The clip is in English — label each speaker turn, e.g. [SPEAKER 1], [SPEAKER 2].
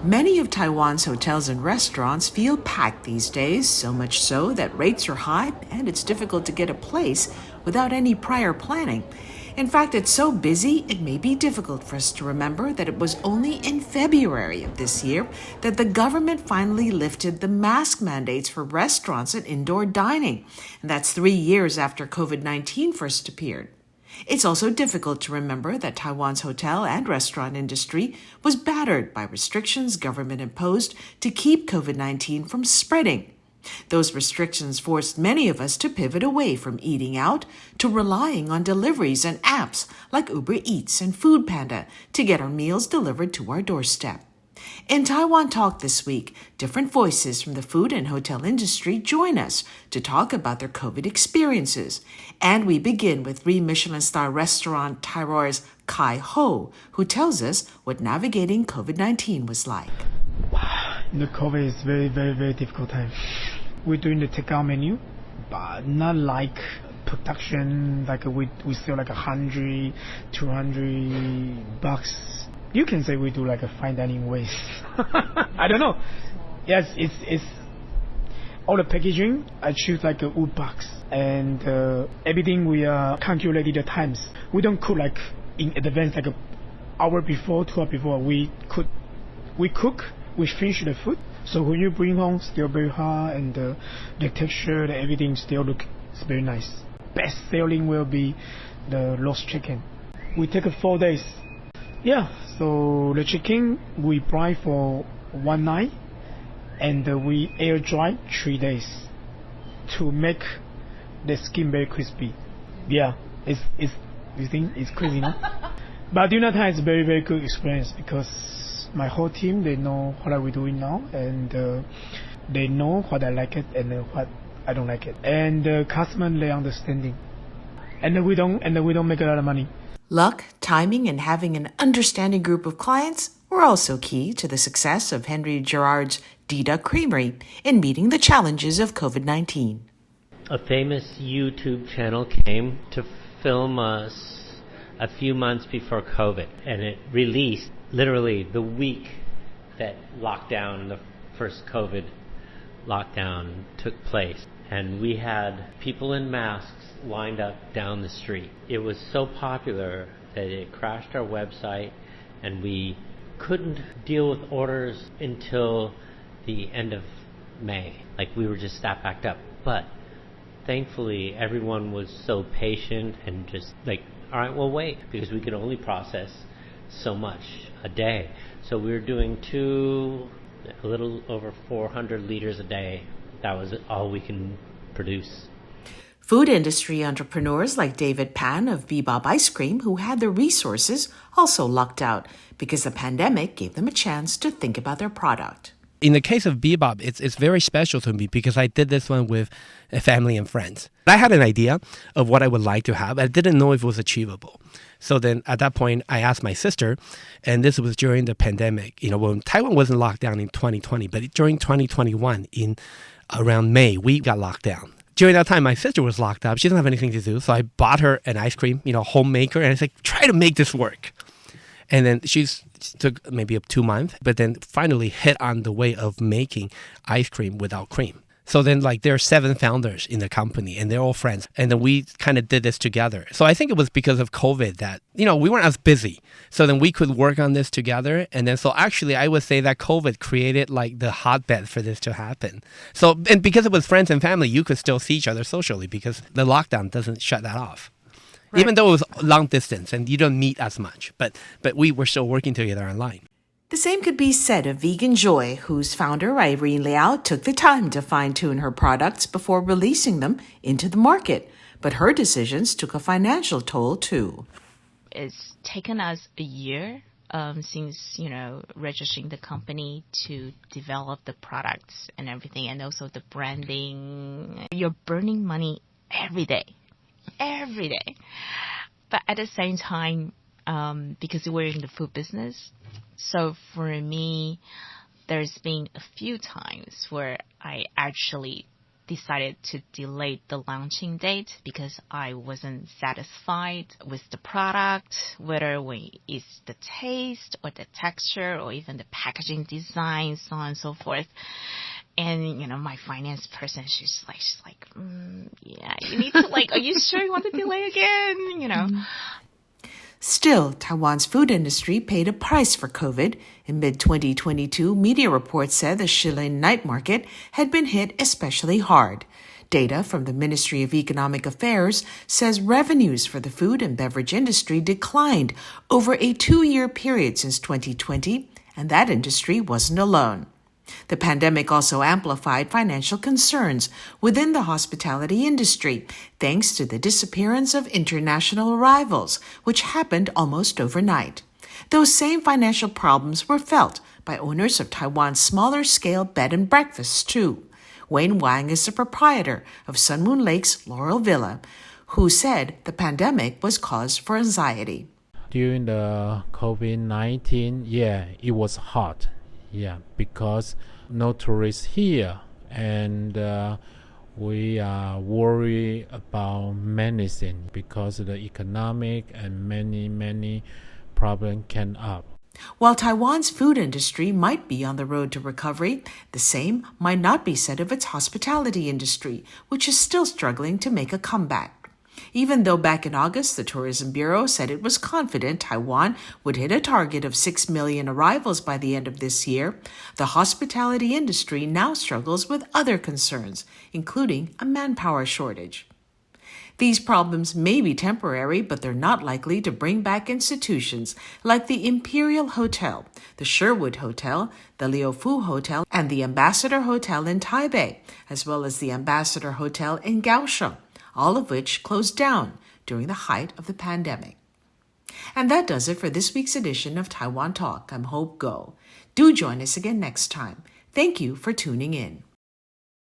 [SPEAKER 1] Many of Taiwan's hotels and restaurants feel packed these days, so much so that rates are high and it's difficult to get a place without any prior planning. In fact, it's so busy, it may be difficult for us to remember that it was only in February of this year that the government finally lifted the mask mandates for restaurants and indoor dining. And that's 3 years after COVID-19 first appeared. It's also difficult to remember that Taiwan's hotel and restaurant industry was battered by restrictions government imposed to keep COVID-19 from spreading. Those restrictions forced many of us to pivot away from eating out to relying on deliveries and apps like Uber Eats and Food Panda to get our meals delivered to our doorstep. In Taiwan Talk this week, different voices from the food and hotel industry join us to talk about their COVID experiences. And we begin with 3 Michelin star restaurant Tyroir's Kai Ho, who tells us what navigating COVID-19 was like.
[SPEAKER 2] The COVID is very, very, very difficult time. We're doing the takeout menu, but not like production, like we sell like 100, 200 bucks. You can say we do like a fine dining ways. I don't know. Yes, it's all the packaging. I choose like a wood box and everything we calculated the times. We don't cook like in advance, like an hour before, 2 hours before. We cook, we finish the food. So when you bring home, still very hot and the texture, everything still looks very nice. Best selling will be the roast chicken. We take 4 days. Yeah, so the chicken we fry for 1 night and we air dry 3 days to make the skin very crispy. Yeah, it's you think it's crazy, no? But during that time it's very, very good experience because my whole team, they know what are we doing now and they know what I like it and what I don't like it. And the customer, they understanding. And we don't make a lot of money.
[SPEAKER 1] Luck, timing, and having an understanding group of clients were also key to the success of Henry Gerard's Dida Creamery in meeting the challenges of COVID-19.
[SPEAKER 3] A famous YouTube channel came to film us a few months before COVID, and it released literally the week that the first COVID lockdown took place. And we had people in masks lined up down the street. It was so popular that it crashed our website and we couldn't deal with orders until the end of May. Like we were just that backed up. But thankfully everyone was so patient and just like, all right, we'll wait because we could only process so much a day. So we were doing a little over 400 liters a day. That was all we can produce.
[SPEAKER 1] Food industry entrepreneurs like David Pan of Bebop Ice Cream, who had the resources, also lucked out because the pandemic gave them a chance to think about their product.
[SPEAKER 4] In the case of Bebop, it's very special to me because I did this one with family and friends. I had an idea of what I would like to have. I didn't know if it was achievable. So then at that point, I asked my sister, and this was during the pandemic. When Taiwan wasn't locked down in 2020, but during 2021, in around May, we got locked down. During that time, my sister was locked up. She didn't have anything to do. So I bought her an ice cream, homemaker. And I said, try to make this work. And then she took maybe 2 months, but then finally hit on the way of making ice cream without cream. So then there are 7 founders in the company and they're all friends. And then we kind of did this together. So I think it was because of COVID that, we weren't as busy. So then we could work on this together. And then so actually I would say that COVID created the hotbed for this to happen. So, and because it was friends and family, you could still see each other socially because the lockdown doesn't shut that off. Right. Even though it was long distance and you don't meet as much, but we were still working together online.
[SPEAKER 1] The same could be said of Vegan Joy, whose founder, Irene Liao, took the time to fine-tune her products before releasing them into the market. But her decisions took a financial toll, too.
[SPEAKER 5] It's taken us a year since, registering the company to develop the products and everything, and also the branding. You're burning money every day. But at the same time, because we're in the food business, so for me, there's been a few times where I actually decided to delay the launching date because I wasn't satisfied with the product, whether it's the taste or the texture or even the packaging design, so on and so forth. And, my finance person, she's like, yeah, you need to are you sure you want to delay again?
[SPEAKER 1] Still, Taiwan's food industry paid a price for COVID. In mid-2022, media reports said the Shilin night market had been hit especially hard. Data from the Ministry of Economic Affairs says revenues for the food and beverage industry declined over a 2-year period since 2020, and that industry wasn't alone. The pandemic also amplified financial concerns within the hospitality industry, thanks to the disappearance of international arrivals, which happened almost overnight. Those same financial problems were felt by owners of Taiwan's smaller-scale bed and breakfasts, too. Wayne Wang is the proprietor of Sun Moon Lake's Laurel Villa, who said the pandemic was cause for anxiety.
[SPEAKER 6] During the COVID-19, it was hard. Because no tourists here, and we are worried about many things because the economic and many problems came up.
[SPEAKER 1] While Taiwan's food industry might be on the road to recovery, the same might not be said of its hospitality industry, which is still struggling to make a comeback. Even though back in August, the Tourism Bureau said it was confident Taiwan would hit a target of 6 million arrivals by the end of this year, the hospitality industry now struggles with other concerns, including a manpower shortage. These problems may be temporary, but they're not likely to bring back institutions like the Imperial Hotel, the Sherwood Hotel, the Liu Fu Hotel, and the Ambassador Hotel in Taipei, as well as the Ambassador Hotel in Kaohsiung, all of which closed down during the height of the pandemic. And that does it for this week's edition of Taiwan Talk. I'm Hope Ngo. Do join us again next time. Thank you for tuning in.